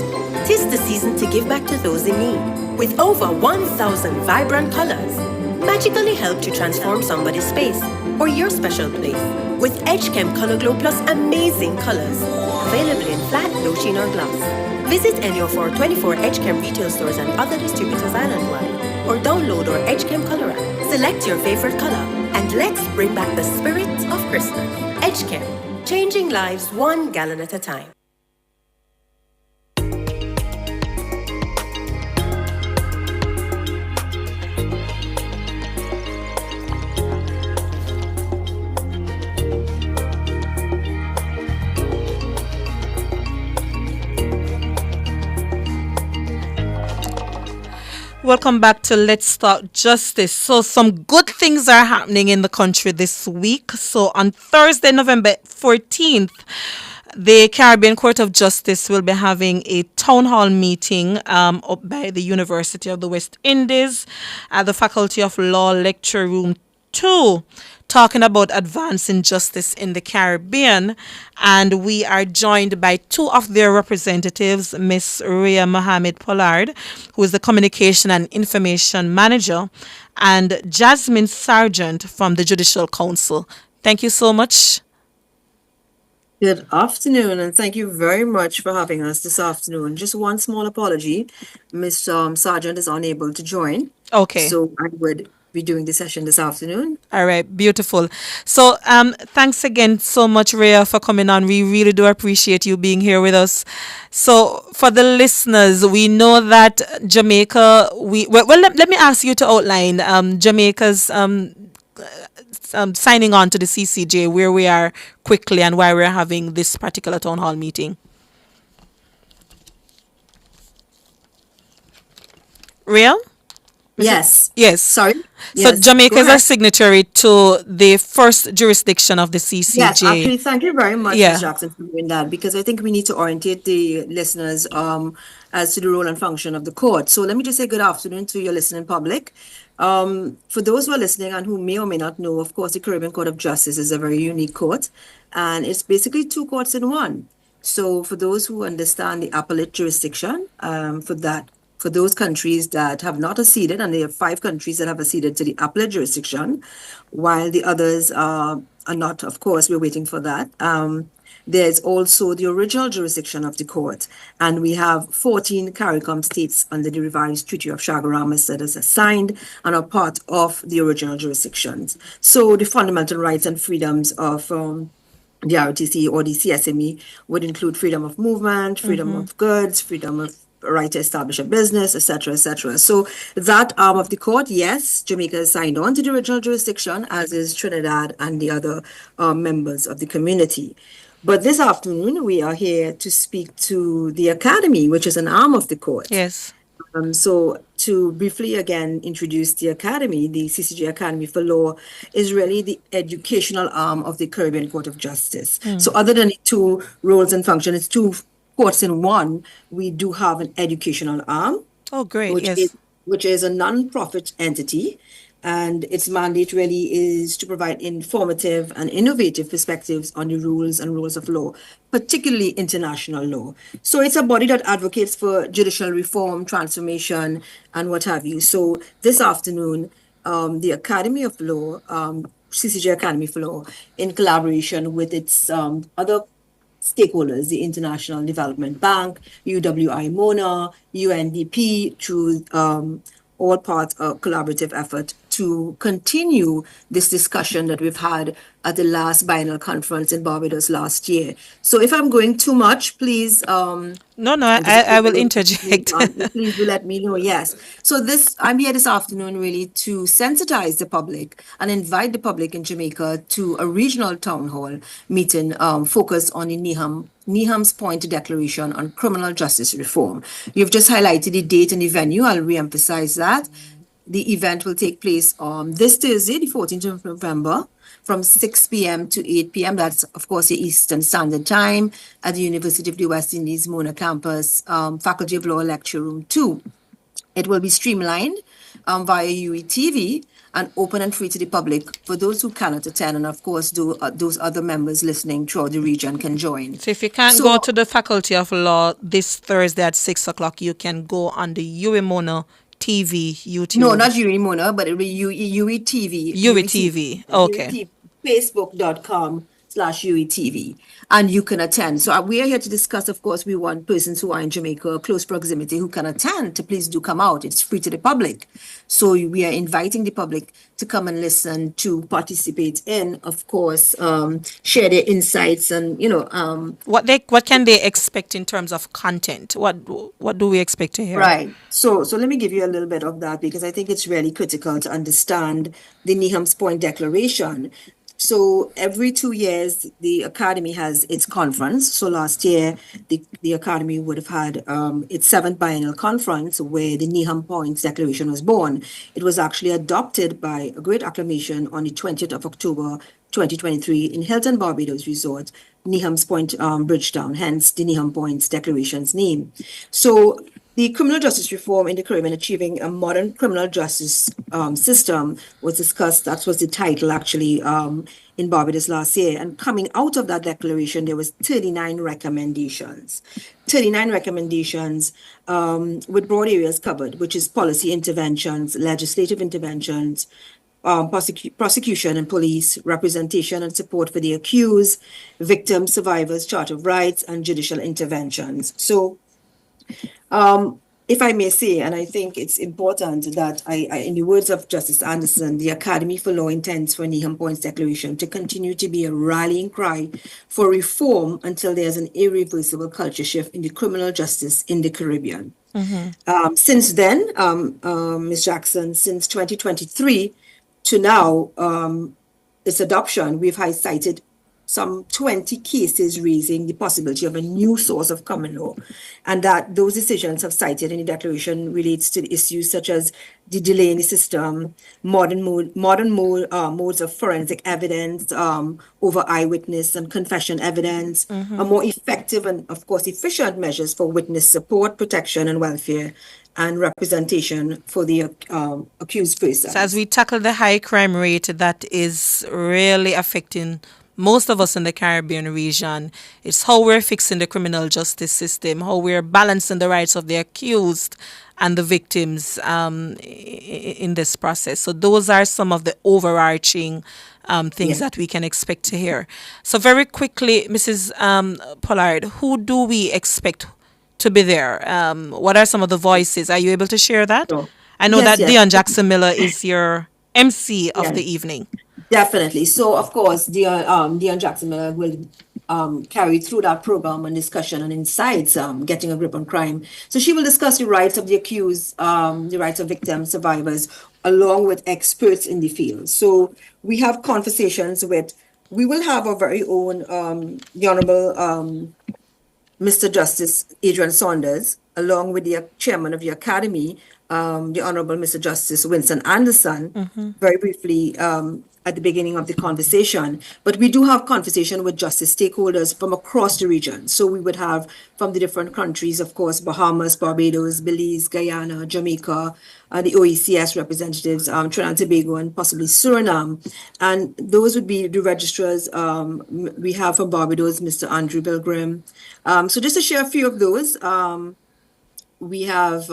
'Tis the season to give back to those in need, with over 1,000 vibrant colors. Magically help to transform somebody's space or your special place with EdgeChem Color Glow Plus amazing colors, available in flat, no sheen or gloss. Visit any of our 24 EdgeChem retail stores and other distributors island-wide, or download our EdgeChem Color app. Select your favorite color, and let's bring back the spirit of Christmas. EdgeChem, changing lives 1 gallon at a time. Welcome back to Let's Talk Justice. So some good things are happening in the country this week. So on Thursday, November 14th, the Caribbean Court of Justice will be having a town hall meeting up by the University of the West Indies at the Faculty of Law Lecture Room 2, talking about advancing justice in the Caribbean. And we are joined by two of their representatives, Miss Rhea Mohammed Pollard, who is the Communication and Information Manager, and Jasmine Sargent from the Judicial Council. Thank you so much. Good afternoon, and thank you very much for having us this afternoon. Just one small apology. Miss Sargent is unable to join. Okay. So I would be doing the session this afternoon. All right, beautiful. So thanks again so much, Rhea, for coming on. We really do appreciate you being here with us. So for the listeners, we know that Jamaica, let me ask you to outline Jamaica's signing on to the CCJ, where we are quickly and why we're having this particular town hall meeting. Rhea? Yes. Yes. Sorry. So Yes, Jamaica go is a ahead. signatory to the first jurisdiction of the CCJ. Yes, actually, thank you very much, Yeah. Ms. Jackson, for doing that, because I think we need to orientate the listeners as to the role and function of the court. So let me just say good afternoon to your listening public. For those who are listening and who may or may not know, of course, the Caribbean Court of Justice is a very unique court, and it's basically two courts in one. So for those who understand the appellate jurisdiction, for those countries that have not acceded, and there are 5 countries that have acceded to the appellate jurisdiction, while the others are not, of course, we're waiting for that. There's also the original jurisdiction of the court, and we have 14 CARICOM states under the revised Treaty of Chaguaramas that is assigned and are part of the original jurisdictions. So the fundamental rights and freedoms of the RTC or the CSME would include freedom of movement, freedom of goods, freedom of right to establish a business, etc., etc. So that arm of the court, yes, Jamaica is signed on to the original jurisdiction, as is Trinidad and the other members of the community. But this afternoon, we are here to speak to the Academy, which is an arm of the court. Yes. So to briefly again introduce the Academy, the CCJ Academy for Law is really the educational arm of the Caribbean Court of Justice. So other than the two roles and functions, it's two courts in one, we do have an educational arm. Oh, great, yes. Which is a non-profit entity. And its mandate really is to provide informative and innovative perspectives on the rules and rules of law, particularly international law. So it's a body that advocates for judicial reform, transformation, and what have you. So this afternoon, the Academy of Law, CCJ Academy for Law, in collaboration with its other stakeholders, the International Development Bank, UWI MONA, UNDP, through all part of collaborative effort to continue this discussion that we've had at the last biennial conference in Barbados last year. So if I'm going too much, please... No, I will interject. Please do let me know, yes. So I'm here this afternoon really to sensitize the public and invite the public in Jamaica to a regional town hall meeting focused on the Neham's Point Declaration on Criminal Justice Reform. You've just highlighted the date and the venue. I'll re-emphasize that. The event will take place on this Thursday, the 14th of November, from 6 p.m. to 8 p.m. That's, of course, the Eastern Standard Time at the University of the West Indies, Mona Campus, Faculty of Law Lecture Room 2. It will be streamlined via UETV and open and free to the public for those who cannot attend. And, of course, those other members listening throughout the region can join. So if you can't go to the Faculty of Law this Thursday at 6 o'clock, you can go on the UEMONA TV, YouTube. No, not UEMONA, but it will be UETV. UETV, okay. Facebook.com/UETV, and you can attend. So we are here to discuss, of course, we want persons who are in Jamaica, close proximity, who can attend to please do come out. It's free to the public. So we are inviting the public to come and listen, to participate in, of course, share their insights and, what can they expect in terms of content? What do we expect to hear? Right. So let me give you a little bit of that because I think it's really critical to understand the Neham's Point Declaration. So every 2 years, the Academy has its conference. So last year, the Academy would have had its 7th biennial conference where the Neham Points Declaration was born. It was actually adopted by a great acclamation on the 20th of October, 2023 in Hilton Barbados Resort, Neham's Point Bridgetown, hence the Neham Points Declaration's name. So the criminal justice reform in the Caribbean, achieving a modern criminal justice system, was discussed. That was the title, actually, in Barbados last year. And coming out of that declaration, there was 39 recommendations. 39 recommendations with broad areas covered, which is policy interventions, legislative interventions, prosecution and police, representation and support for the accused, victims, survivors, Charter of Rights, and judicial interventions. So, if I may say, and I think it's important that in the words of Justice Anderson, the Academy for Law intends for Neham Points Declaration to continue to be a rallying cry for reform until there's an irreversible culture shift in the criminal justice in the Caribbean. Since then, Ms. Jackson, since 2023 to now, its adoption, we've cited some 20 cases raising the possibility of a new source of common law, and that those decisions have cited in the declaration relates to issues such as the delay in the system, modern modes of forensic evidence over eyewitness and confession evidence, a more effective and, of course, efficient measures for witness support, protection, and welfare, and representation for the accused person. So as we tackle the high crime rate that is really affecting most of us in the Caribbean region, it's how we're fixing the criminal justice system, how we're balancing the rights of the accused and the victims in this process. So those are some of the overarching things that we can expect to hear. So very quickly, Mrs. Pollard, who do we expect to be there? What are some of the voices? Are you able to share that? Sure. I know that Dion Jackson Miller is your MC of the evening. Definitely. So, of course, Dion Jackson Miller will carry through that program and discussion and insights, getting a grip on crime. So she will discuss the rights of the accused, the rights of victims, survivors, along with experts in the field. So we have conversations with we will have our very own, the Honorable Mr. Justice Adrian Saunders, along with the chairman of the Academy, the Honorable Mr. Justice Winston Anderson, very briefly at the beginning of the conversation. But we do have conversation with justice stakeholders from across the region. So we would have from the different countries, of course, Bahamas, Barbados, Belize, Guyana, Jamaica, the OECS representatives, Trinidad and Tobago, and possibly Suriname. And those would be the registrars. We have from Barbados, Mr. Andrew Pilgrim. So just to share a few of those, we have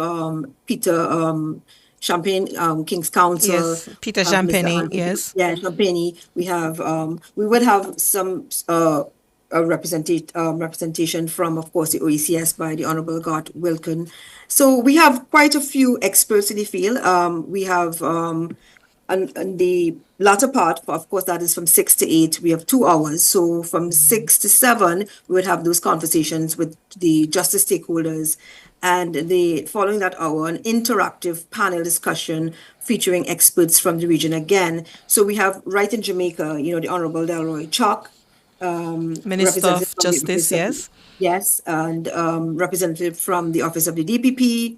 Peter Champagne, King's Counsel. Yes, Peter Champagne, yes. Yeah, Champagne. We have, we would have some representation from, of course, the OECS by the Honorable Gart Wilkin. So we have quite a few experts in the field. We have, and the latter part, of course, that is from 6 to 8. We have 2 hours. So from 6 to 7, we would have those conversations with the justice stakeholders. And following that hour, an interactive panel discussion featuring experts from the region again. So we have right in Jamaica, the Honorable Delroy Chalk, Minister of Justice, yes. Yes, and representative from the Office of the DPP,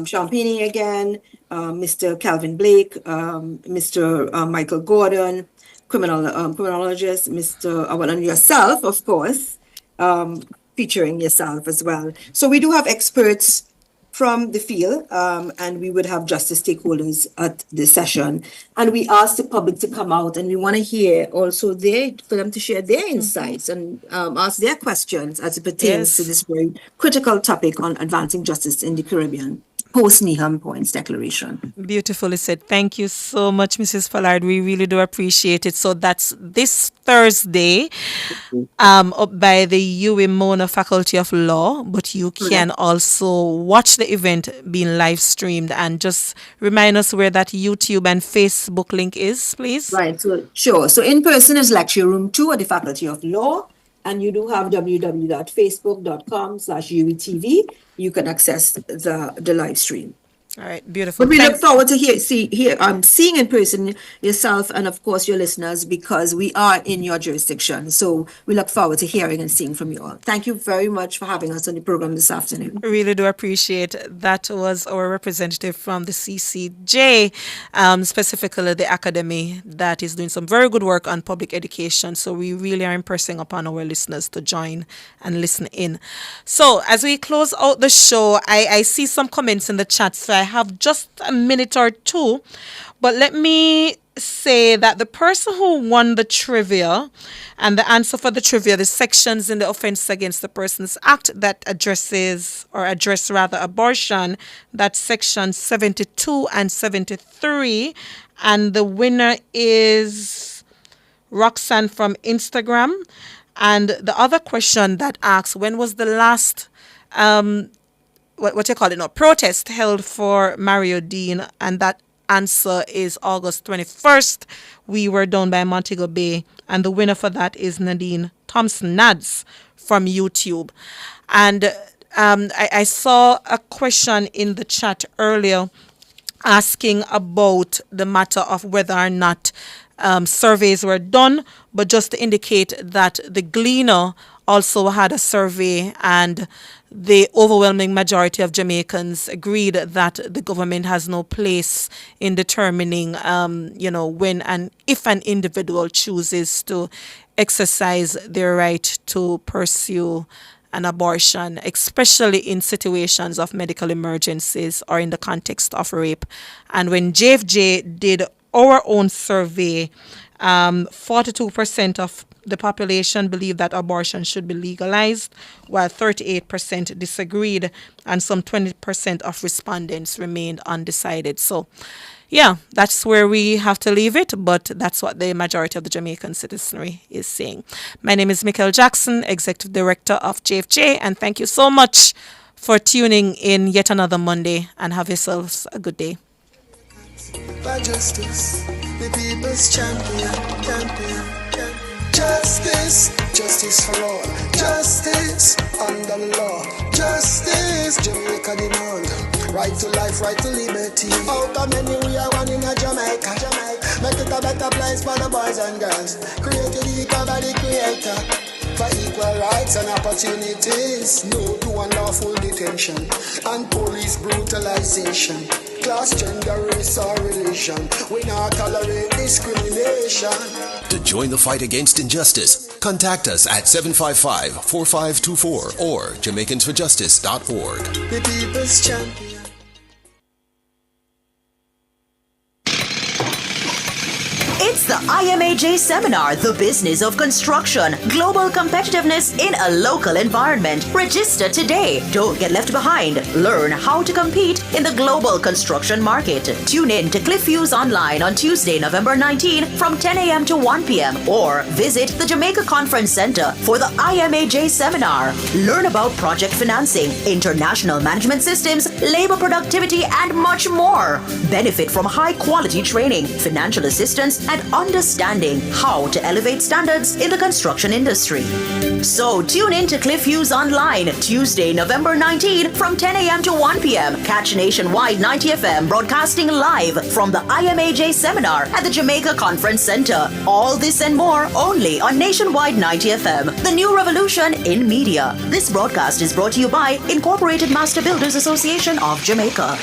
Champagne again, Mr. Calvin Blake, Mr. Michael Gordon, criminologist, and yourself, of course, featuring yourself as well. So we do have experts from the field, and we would have justice stakeholders at the session. And we ask the public to come out, and we want to hear also for them to share their insights and ask their questions as it pertains to this very critical topic on advancing justice in the Caribbean. Post-Neham Points Declaration. Beautifully said. Thank you so much, Mrs. Pollard. We really do appreciate it. So that's this Thursday up by the UWI Mona Faculty of Law, but you can also watch the event being live streamed, and just remind us where that YouTube and Facebook link is, please. Right, so sure. So in person is lecture room 2 at the Faculty of Law, and you do have www.facebook.com/UWTV. You can access the live stream. All right, beautiful. But we look forward to seeing in person yourself and, of course, your listeners, because we are in your jurisdiction. So we look forward to hearing and seeing from you all. Thank you very much for having us on the program this afternoon. Really do appreciate. That was our representative from the CCJ, specifically the academy that is doing some very good work on public education. So we really are impressing upon our listeners to join and listen in. So as we close out the show, I see some comments in the chat. So I have just a minute or two, but let me say that the person who won the trivia and the answer for the trivia, the sections in the Offense Against the Persons Act that address abortion, that's section 72 and 73, and the winner is Roxanne from Instagram. And the other question that asks, when was the last protest held for Mario Dean? And that answer is August 21st. We were down by Montego Bay, and the winner for that is Nadine Thompson Nads from YouTube. And I saw a question in the chat earlier asking about the matter of whether or not surveys were done, but just to indicate that the Gleaner also had a survey, and the overwhelming majority of Jamaicans agreed that the government has no place in determining, when and if an individual chooses to exercise their right to pursue an abortion, especially in situations of medical emergencies or in the context of rape. And when JFJ did our own survey, 42% of the population believed that abortion should be legalized, while 38% disagreed, and some 20% of respondents remained undecided. So, yeah, that's where we have to leave it, but that's what the majority of the Jamaican citizenry is saying. My name is Michael Jackson, Executive Director of JFJ, and thank you so much for tuning in yet another Monday, and have yourselves a good day. For justice, the people's champion. Justice for all. Justice under the law. Justice, Jamaica demand. Right to life, right to liberty. How come many we are one in a Jamaica? Make it a better place for the boys and girls. Created equal by the creator. For equal rights and opportunities. No to unlawful detention and police brutalization. Class, gender, race or religion. We not tolerate discrimination. To join the fight against injustice, contact us at 755-4524 or JamaicансForJustice.org. The people's champion. It's the IMAJ seminar, The Business of Construction, Global Competitiveness in a Local Environment. Register today. Don't get left behind. Learn how to compete in the global construction market. Tune in to CliffViews Online on Tuesday, November 19 from 10 a.m. to 1 p.m. or visit the Jamaica Conference Center for the IMAJ seminar. Learn about project financing, international management systems, labor productivity, and much more. Benefit from high-quality training, financial assistance, and understanding how to elevate standards in the construction industry. So tune in to CliffViews Online Tuesday, November 19 from 10 a.m. to 1 p.m. Catch Nationwide 90 FM broadcasting live from the IMAJ seminar at the Jamaica Conference Center. All this and more only on Nationwide 90 FM, the new revolution in media. This broadcast is brought to you by Incorporated Master Builders Association of Jamaica.